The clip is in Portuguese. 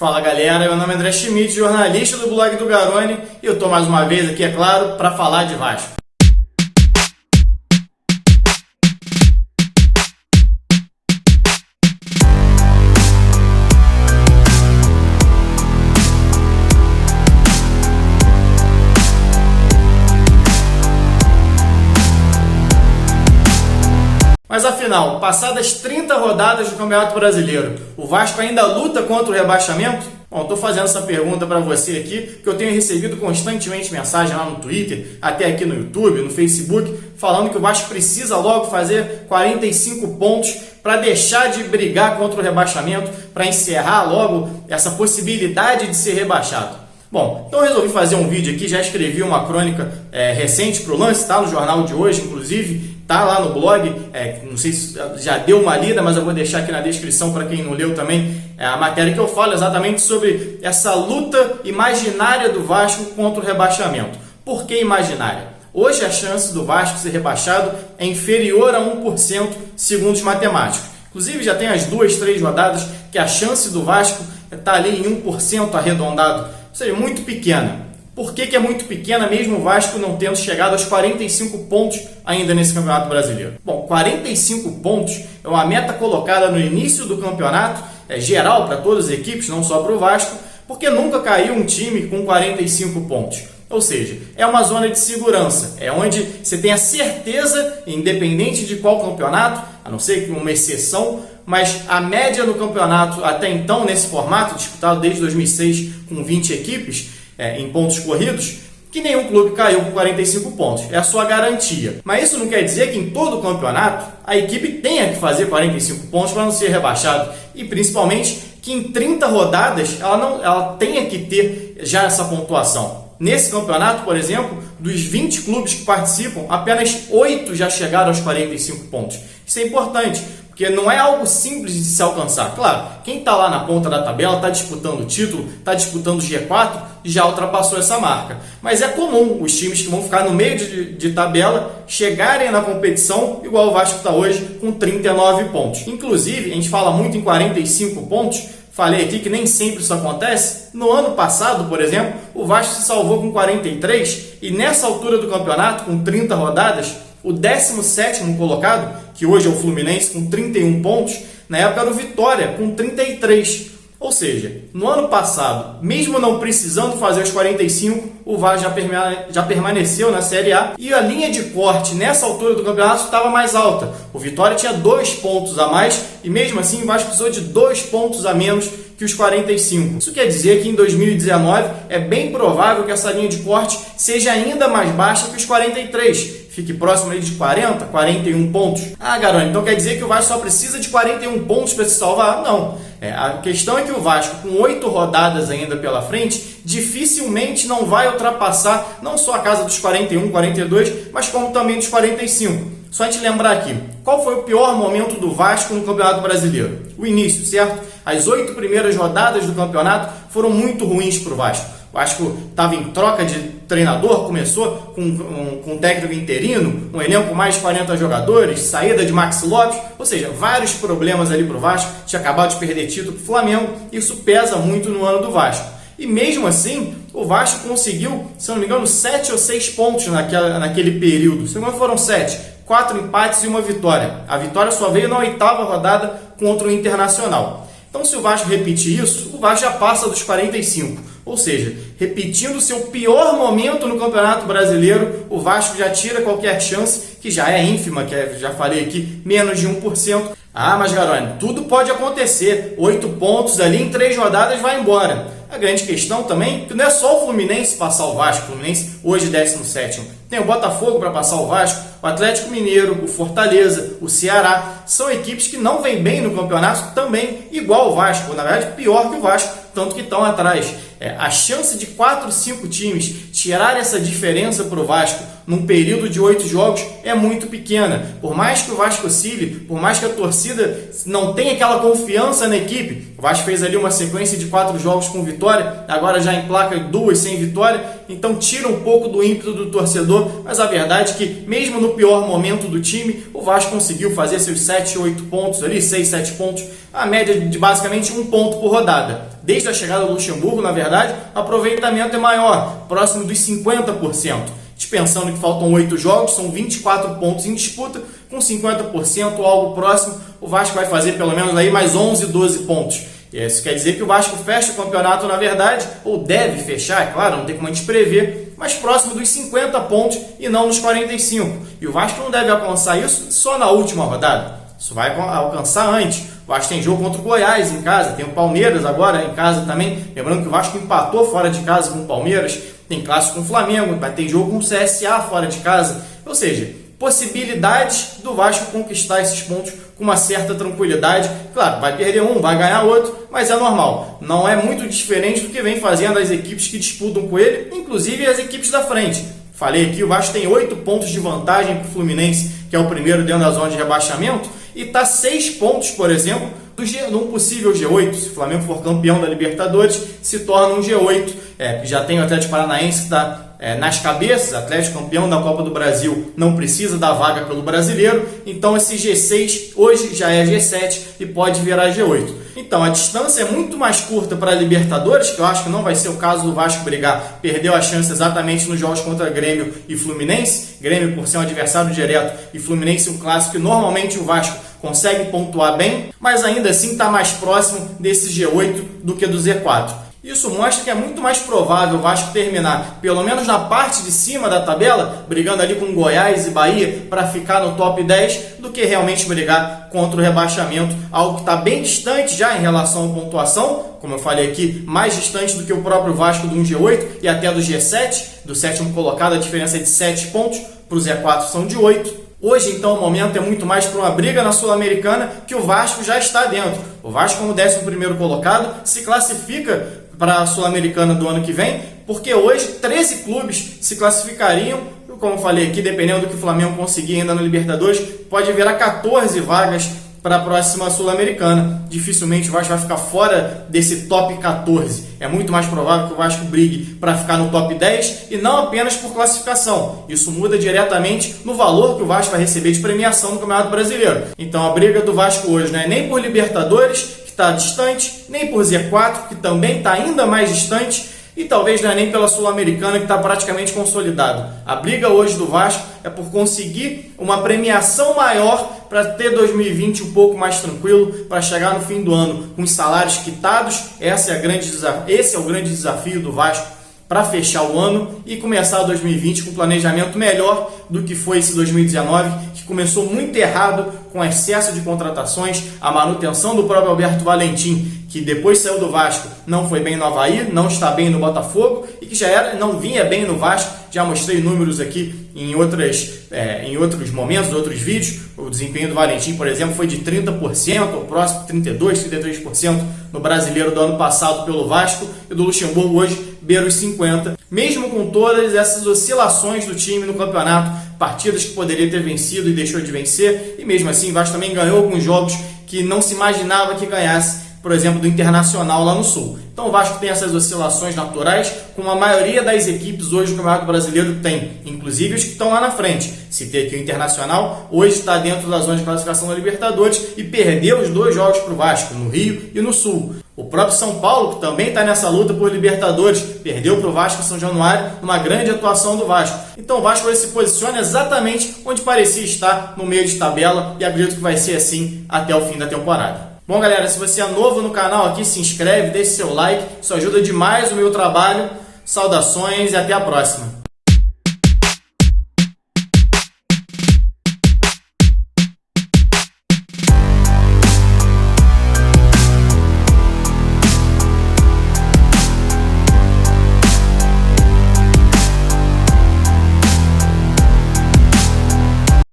Fala galera, meu nome é André Schmidt, jornalista do blog do Garone, e eu tô mais uma vez aqui, é claro, para falar de Vasco. Mas afinal, passadas 30 rodadas do Campeonato Brasileiro, o Vasco ainda luta contra o rebaixamento? Bom, estou fazendo essa pergunta para você aqui, que eu tenho recebido constantemente mensagem lá no Twitter, até aqui no YouTube, no Facebook, falando que o Vasco precisa logo fazer 45 pontos para deixar de brigar contra o rebaixamento, para encerrar logo essa possibilidade de ser rebaixado. Bom, então eu resolvi fazer um vídeo aqui, já escrevi uma crônica recente para o Lance, está no jornal de hoje, inclusive, está lá no blog, não sei se já deu uma lida, mas eu vou deixar aqui na descrição para quem não leu também a matéria que eu falo exatamente sobre essa luta imaginária do Vasco contra o rebaixamento. Por que imaginária? Hoje a chance do Vasco ser rebaixado é inferior a 1%, segundo os matemáticos. Inclusive já tem as 2-3 rodadas que a chance do Vasco está ali em 1% arredondado, ou seja, muito pequena. Por que é muito pequena, mesmo o Vasco não tendo chegado aos 45 pontos ainda nesse Campeonato Brasileiro? Bom, 45 pontos é uma meta colocada no início do campeonato, geral para todas as equipes, não só para o Vasco, porque nunca caiu um time com 45 pontos. Ou seja, é uma zona de segurança, é onde você tem a certeza, independente de qual campeonato, a não ser que uma exceção, mas a média no campeonato até então, nesse formato, disputado desde 2006 com 20 equipes, em pontos corridos, que nenhum clube caiu com 45 pontos. É a sua garantia. Mas isso não quer dizer que em todo o campeonato a equipe tenha que fazer 45 pontos para não ser rebaixado. E principalmente que em 30 rodadas ela tenha que ter já essa pontuação. Nesse campeonato, por exemplo, dos 20 clubes que participam, apenas 8 já chegaram aos 45 pontos. Isso é importante, porque não é algo simples de se alcançar. Claro, quem está lá na ponta da tabela, está disputando o título, está disputando o G4, já ultrapassou essa marca. Mas é comum os times que vão ficar no meio de tabela chegarem na competição, igual o Vasco está hoje, com 39 pontos. Inclusive, a gente fala muito em 45 pontos, falei aqui que nem sempre isso acontece. No ano passado, por exemplo, o Vasco se salvou com 43 e nessa altura do campeonato, com 30 rodadas, o 17º colocado, que hoje é o Fluminense, com 31 pontos, na época era o Vitória, com 33. Ou seja, no ano passado, mesmo não precisando fazer os 45, o Vasco já permaneceu na Série A e a linha de corte nessa altura do campeonato estava mais alta. O Vitória tinha 2 pontos a mais e mesmo assim o Vasco precisou de 2 pontos a menos que os 45. Isso quer dizer que em 2019 é bem provável que essa linha de corte seja ainda mais baixa que os 43. Fique próximo aí de 40, 41 pontos. Ah, Garone, então quer dizer que o Vasco só precisa de 41 pontos para se salvar? Não. A questão é que o Vasco, com 8 rodadas ainda pela frente, dificilmente não vai ultrapassar não só a casa dos 41, 42, mas como também dos 45. Só a gente lembrar aqui, qual foi o pior momento do Vasco no Campeonato Brasileiro? O início, certo? As 8 primeiras rodadas do campeonato foram muito ruins para o Vasco. O Vasco estava em troca de treinador, começou com um técnico interino, um elenco com mais de 40 jogadores, saída de Maxi Lopes, ou seja, vários problemas ali para o Vasco, tinha acabado de perder título para o Flamengo, isso pesa muito no ano do Vasco. E mesmo assim, o Vasco conseguiu, se não me engano, 7 ou 6 pontos naquele período. Se não me engano, foram 7, 4 empates e uma vitória. A vitória só veio na 8ª rodada contra o Internacional. Então, se o Vasco repetir isso, o Vasco já passa dos 45. Ou seja, repetindo o seu pior momento no Campeonato Brasileiro, o Vasco já tira qualquer chance, que já é ínfima, que já falei aqui, menos de 1%. Ah, mas Garone, tudo pode acontecer. 8 pontos ali em 3 rodadas vai embora. A grande questão também é que não é só o Fluminense passar o Vasco. O Fluminense hoje 17º. Tem o Botafogo para passar o Vasco, o Atlético Mineiro, o Fortaleza, o Ceará. São equipes que não vêm bem no campeonato também, igual o Vasco. Na verdade, pior que o Vasco, tanto que estão atrás. A chance de 4, 5 times tirar essa diferença para o Vasco num período de 8 jogos é muito pequena. Por mais que o Vasco oscile, por mais que a torcida não tenha aquela confiança na equipe, O Vasco fez ali uma sequência de 4 jogos com vitória, agora já emplaca 2 sem vitória, então tira um pouco do ímpeto do torcedor, mas a verdade é que mesmo no pior momento do time, o Vasco conseguiu fazer seus 7, 8 pontos ali, 6, 7 pontos, a média de basicamente 1 ponto por rodada. Desde a chegada do Luxemburgo, na verdade, o aproveitamento é maior, próximo dos 50%. Dispensando que faltam 8 jogos, são 24 pontos em disputa, com 50% ou algo próximo, o Vasco vai fazer pelo menos aí mais 11, 12 pontos. Isso quer dizer que o Vasco fecha o campeonato, na verdade, ou deve fechar, é claro, não tem como a gente prever, mas próximo dos 50 pontos e não nos 45. E o Vasco não deve alcançar isso só na última rodada, isso vai alcançar antes. O Vasco tem jogo contra o Goiás em casa, tem o Palmeiras agora em casa também, lembrando que o Vasco empatou fora de casa com o Palmeiras, tem clássico com o Flamengo, vai ter jogo com o CSA fora de casa, ou seja, possibilidades do Vasco conquistar esses pontos com uma certa tranquilidade. Claro, vai perder um, vai ganhar outro, mas é normal. Não é muito diferente do que vem fazendo as equipes que disputam com ele, inclusive as equipes da frente. Falei aqui, o Vasco tem 8 pontos de vantagem para o Fluminense, que é o primeiro dentro da zona de rebaixamento, e está 6 pontos, por exemplo, num possível G8. Se o Flamengo for campeão da Libertadores, se torna um G8. Já tem o Atlético Paranaense que está nas cabeças, Atlético campeão da Copa do Brasil, não precisa da vaga pelo Brasileiro, então esse G6 hoje já é G7 e pode virar G8. Então a distância é muito mais curta para a Libertadores, que eu acho que não vai ser o caso do Vasco brigar, perdeu a chance exatamente nos jogos contra Grêmio e Fluminense, Grêmio por ser um adversário direto e Fluminense um clássico que normalmente o Vasco consegue pontuar bem, mas ainda assim está mais próximo desse G8 do que do Z4. Isso mostra que é muito mais provável o Vasco terminar, pelo menos na parte de cima da tabela, brigando ali com Goiás e Bahia para ficar no top 10, do que realmente brigar contra o rebaixamento, algo que está bem distante já em relação à pontuação, como eu falei aqui, mais distante do que o próprio Vasco do G8 e até do G7, do sétimo colocado a diferença é de 7 pontos, para o Z4 são de 8. Hoje, então, o momento é muito mais para uma briga na Sul-Americana, que o Vasco já está dentro. O Vasco, como 11º colocado, se classifica para a Sul-Americana do ano que vem, porque hoje 13 clubes se classificariam, como eu falei aqui, dependendo do que o Flamengo conseguir ainda na Libertadores, pode virar 14 vagas para a próxima Sul-Americana. Dificilmente o Vasco vai ficar fora desse top 14. É muito mais provável que o Vasco brigue para ficar no top 10 e não apenas por classificação. Isso muda diretamente no valor que o Vasco vai receber de premiação no Campeonato Brasileiro. Então a briga do Vasco hoje não é nem por Libertadores, que está distante, nem por Z4, que também está ainda mais distante, e talvez não é nem pela Sul-Americana, que está praticamente consolidado. A briga hoje do Vasco é por conseguir uma premiação maior para ter 2020 um pouco mais tranquilo, para chegar no fim do ano com os salários quitados. Esse é o grande desafio do Vasco para fechar o ano e começar 2020 com um planejamento melhor do que foi esse 2019, que começou muito errado, com excesso de contratações, a manutenção do próprio Alberto Valentim, que depois saiu do Vasco, não foi bem no Avaí, não está bem no Botafogo e que não vinha bem no Vasco. Já mostrei números aqui em outros momentos, outros vídeos. O desempenho do Valentim, por exemplo, foi de 30%, ou próximo 32%, 33% no Brasileiro do ano passado pelo Vasco, e do Luxemburgo hoje beira os 50%. Mesmo com todas essas oscilações do time no campeonato, partidas que poderia ter vencido e deixou de vencer, e mesmo assim o Vasco também ganhou alguns jogos que não se imaginava que ganhasse, por exemplo, do Internacional lá no Sul. Então o Vasco tem essas oscilações naturais, como a maioria das equipes hoje do Campeonato Brasileiro tem, inclusive os que estão lá na frente. Citei aqui o Internacional, hoje está dentro da zona de classificação da Libertadores e perdeu os 2 jogos para o Vasco, no Rio e no Sul. O próprio São Paulo, que também está nessa luta por Libertadores, perdeu para o Vasco em São Januário, numa grande atuação do Vasco. Então o Vasco hoje se posiciona exatamente onde parecia estar, no meio de tabela, e acredito que vai ser assim até o fim da temporada. Bom, galera, se você é novo no canal aqui, se inscreve, deixe seu like, isso ajuda demais o meu trabalho. Saudações e até a próxima!